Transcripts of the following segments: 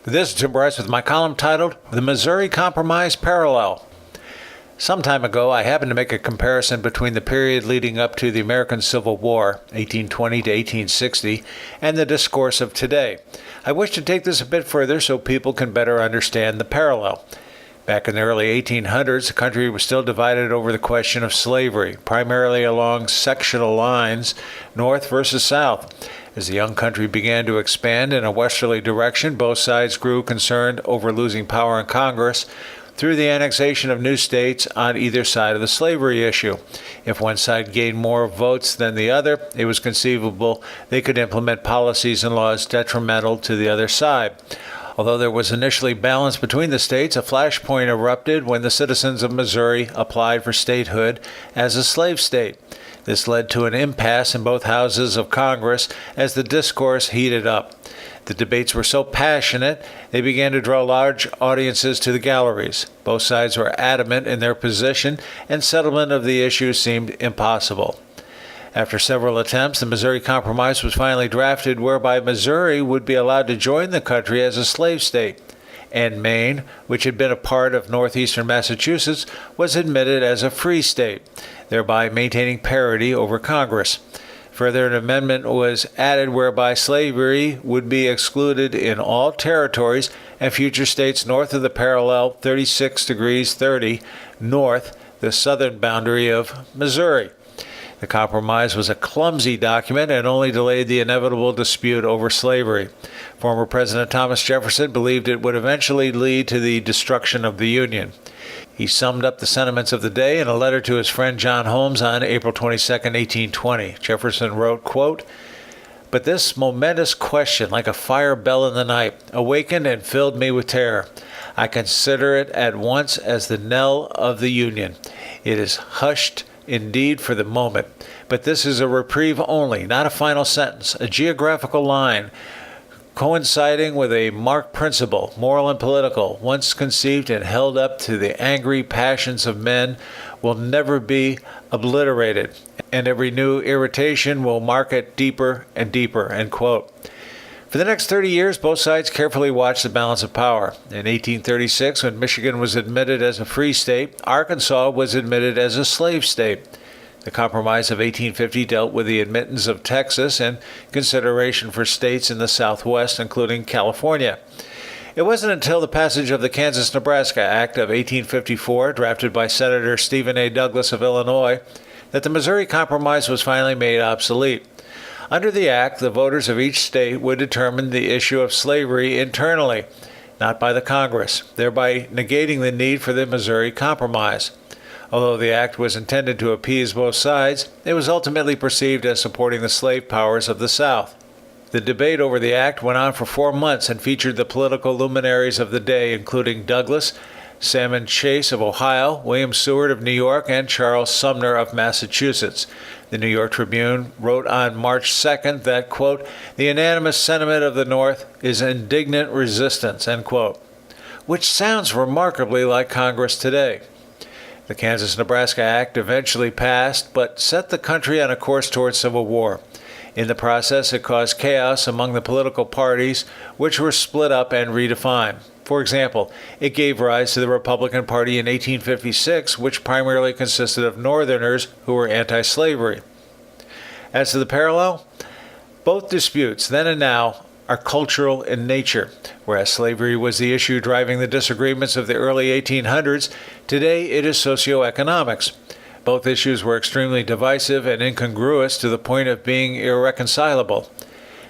This is Tim Bryce with my column titled, The Missouri Compromise Parallel. Some time ago, I happened to make a comparison between the period leading up to the American Civil War, 1820 to 1860, and the discourse of today. I wish to take this a bit further so people can better understand the parallel. Back in the early 1800s, the country was still divided over the question of slavery, primarily along sectional lines, north versus south. As the young country began to expand in a westerly direction, both sides grew concerned over losing power in Congress through the annexation of new states on either side of the slavery issue. If one side gained more votes than the other, it was conceivable they could implement policies and laws detrimental to the other side. Although there was initially balance between the states, a flashpoint erupted when the citizens of Missouri applied for statehood as a slave state. This led to an impasse in both houses of Congress as the discourse heated up. The debates were so passionate, they began to draw large audiences to the galleries. Both sides were adamant in their position, and settlement of the issue seemed impossible. After several attempts, the Missouri Compromise was finally drafted, whereby Missouri would be allowed to join the country as a slave state, and Maine, which had been a part of northeastern Massachusetts, was admitted as a free state, thereby maintaining parity over Congress. Further, an amendment was added whereby slavery would be excluded in all territories and future states north of the parallel 36 degrees 30 north, the southern boundary of Missouri. The compromise was a clumsy document and only delayed the inevitable dispute over slavery. Former President Thomas Jefferson believed it would eventually lead to the destruction of the Union. He summed up the sentiments of the day in a letter to his friend John Holmes on April 22, 1820. Jefferson wrote, quote, "But this momentous question, like a fire bell in the night, awakened and filled me with terror. I consider it at once as the knell of the Union. It is hushed indeed for the moment, but this is a reprieve only, not a final sentence, a geographical line, coinciding with a marked principle, moral and political, once conceived and held up to the angry passions of men, will never be obliterated, and every new irritation will mark it deeper and deeper." End quote. For the next 30 years, both sides carefully watched the balance of power. In 1836, when Michigan was admitted as a free state, Arkansas was admitted as a slave state. The Compromise of 1850 dealt with the admittance of Texas and consideration for states in the Southwest, including California. It wasn't until the passage of the Kansas-Nebraska Act of 1854, drafted by Senator Stephen A. Douglas of Illinois, that the Missouri Compromise was finally made obsolete. Under the act, the voters of each state would determine the issue of slavery internally, not by the Congress, thereby negating the need for the Missouri Compromise. Although the act was intended to appease both sides, it was ultimately perceived as supporting the slave powers of the South. The debate over the act went on for 4 months and featured the political luminaries of the day, including Douglas, Salmon Chase of Ohio, William Seward of New York, and Charles Sumner of Massachusetts. The New York Tribune wrote on March 2nd that, quote, "The unanimous sentiment of the North is indignant resistance," end quote, which sounds remarkably like Congress today. The Kansas-Nebraska Act eventually passed, but set the country on a course towards civil war. In the process, it caused chaos among the political parties, which were split up and redefined. For example, it gave rise to the Republican Party in 1856, which primarily consisted of Northerners who were anti-slavery. As to the parallel, both disputes, then and now, are cultural in nature. Whereas slavery was the issue driving the disagreements of the early 1800s, today it is socioeconomics. Both issues were extremely divisive and incongruous to the point of being irreconcilable.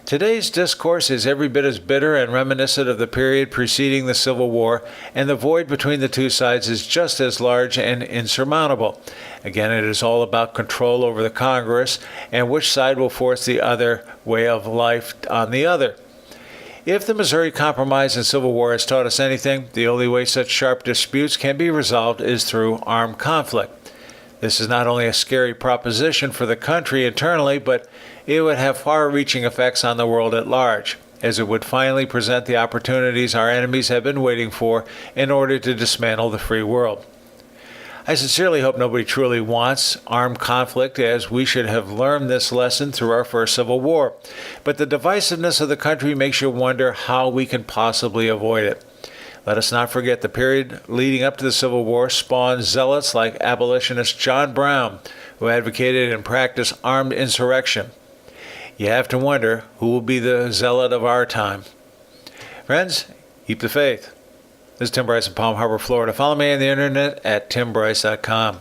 Today's discourse is every bit as bitter and reminiscent of the period preceding the Civil War, and the void between the two sides is just as large and insurmountable. Again, it is all about control over the Congress and which side will force the other way of life on the other. If the Missouri Compromise and Civil War has taught us anything, the only way such sharp disputes can be resolved is through armed conflict. This is not only a scary proposition for the country internally, but it would have far-reaching effects on the world at large, as it would finally present the opportunities our enemies have been waiting for in order to dismantle the free world. I sincerely hope nobody truly wants armed conflict, as we should have learned this lesson through our first Civil War. But the divisiveness of the country makes you wonder how we can possibly avoid it. Let us not forget the period leading up to the Civil War spawned zealots like abolitionist John Brown, who advocated and practiced armed insurrection. You have to wonder who will be the zealot of our time. Friends, keep the faith. This is Tim Bryce in Palm Harbor, Florida. Follow me on the internet at timbryce.com.